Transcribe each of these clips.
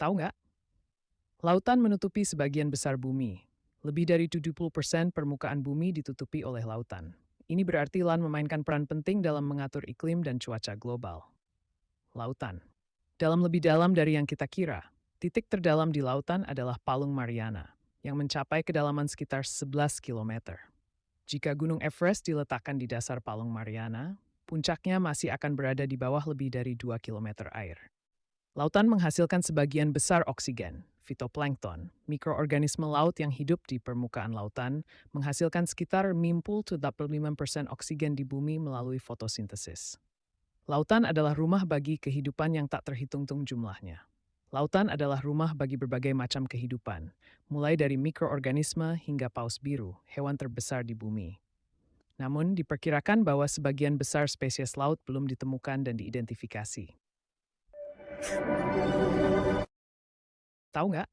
Tahu nggak? Lautan menutupi sebagian besar bumi. Lebih dari 70% permukaan bumi ditutupi oleh lautan. Ini berarti LAN memainkan peran penting dalam mengatur iklim dan cuaca global. Lautan. Dalam lebih dalam dari yang kita kira, titik terdalam di lautan adalah Palung Mariana, yang mencapai kedalaman sekitar 11 kilometer. Jika Gunung Everest diletakkan di dasar Palung Mariana, puncaknya masih akan berada di bawah lebih dari 2 kilometer air. Lautan menghasilkan sebagian besar oksigen, fitoplankton, mikroorganisme laut yang hidup di permukaan lautan, menghasilkan sekitar 50-85% oksigen di bumi melalui fotosintesis. Lautan adalah rumah bagi kehidupan yang tak terhitung-hitung jumlahnya. Lautan adalah rumah bagi berbagai macam kehidupan, mulai dari mikroorganisme hingga paus biru, hewan terbesar di bumi. Namun, diperkirakan bahwa sebagian besar spesies laut belum ditemukan dan diidentifikasi. Tahu nggak?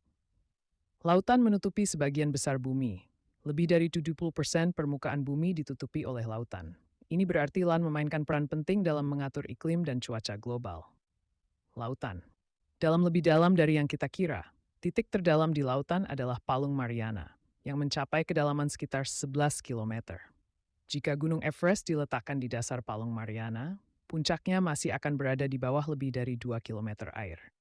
Lautan menutupi sebagian besar bumi. Lebih dari 70% permukaan bumi ditutupi oleh lautan. Ini berarti LAN memainkan peran penting dalam mengatur iklim dan cuaca global. Lautan. Dalam lebih dalam dari yang kita kira, titik terdalam di lautan adalah Palung Mariana, yang mencapai kedalaman sekitar 11 kilometer. Jika Gunung Everest diletakkan di dasar Palung Mariana, puncaknya masih akan berada di bawah lebih dari 2 kilometer air.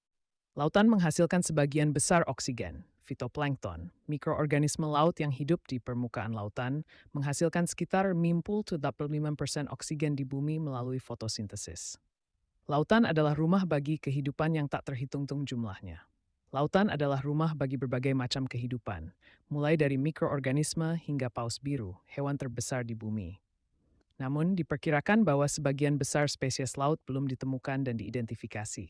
Lautan menghasilkan sebagian besar oksigen, fitoplankton, mikroorganisme laut yang hidup di permukaan lautan, menghasilkan sekitar 50-85% oksigen di bumi melalui fotosintesis. Lautan adalah rumah bagi kehidupan yang tak terhitung-hitung jumlahnya. Lautan adalah rumah bagi berbagai macam kehidupan, mulai dari mikroorganisme hingga paus biru, hewan terbesar di bumi. Namun, diperkirakan bahwa sebagian besar spesies laut belum ditemukan dan diidentifikasi.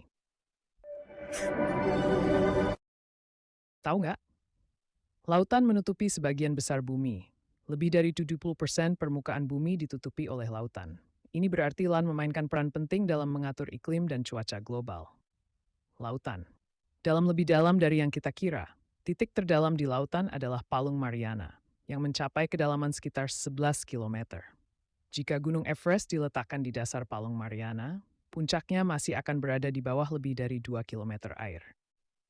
Tahu nggak? Lautan menutupi sebagian besar bumi. Lebih dari 70% permukaan bumi ditutupi oleh lautan. Ini berarti LAN memainkan peran penting dalam mengatur iklim dan cuaca global. Lautan. Dalam lebih dalam dari yang kita kira, titik terdalam di lautan adalah Palung Mariana, yang mencapai kedalaman sekitar 11 kilometer. Jika Gunung Everest diletakkan di dasar Palung Mariana, puncaknya masih akan berada di bawah lebih dari 2 kilometer air.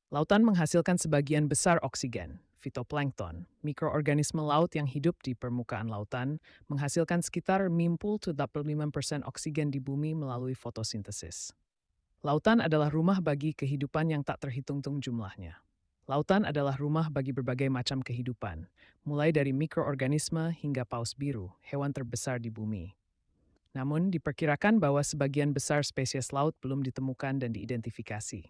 Lautan menghasilkan sebagian besar oksigen, fitoplankton, mikroorganisme laut yang hidup di permukaan lautan, menghasilkan sekitar 50-85% oksigen di bumi melalui fotosintesis. Lautan adalah rumah bagi kehidupan yang tak terhitung-hitung jumlahnya. Lautan adalah rumah bagi berbagai macam kehidupan, mulai dari mikroorganisme hingga paus biru, hewan terbesar di bumi. Namun, diperkirakan bahwa sebagian besar spesies laut belum ditemukan dan diidentifikasi.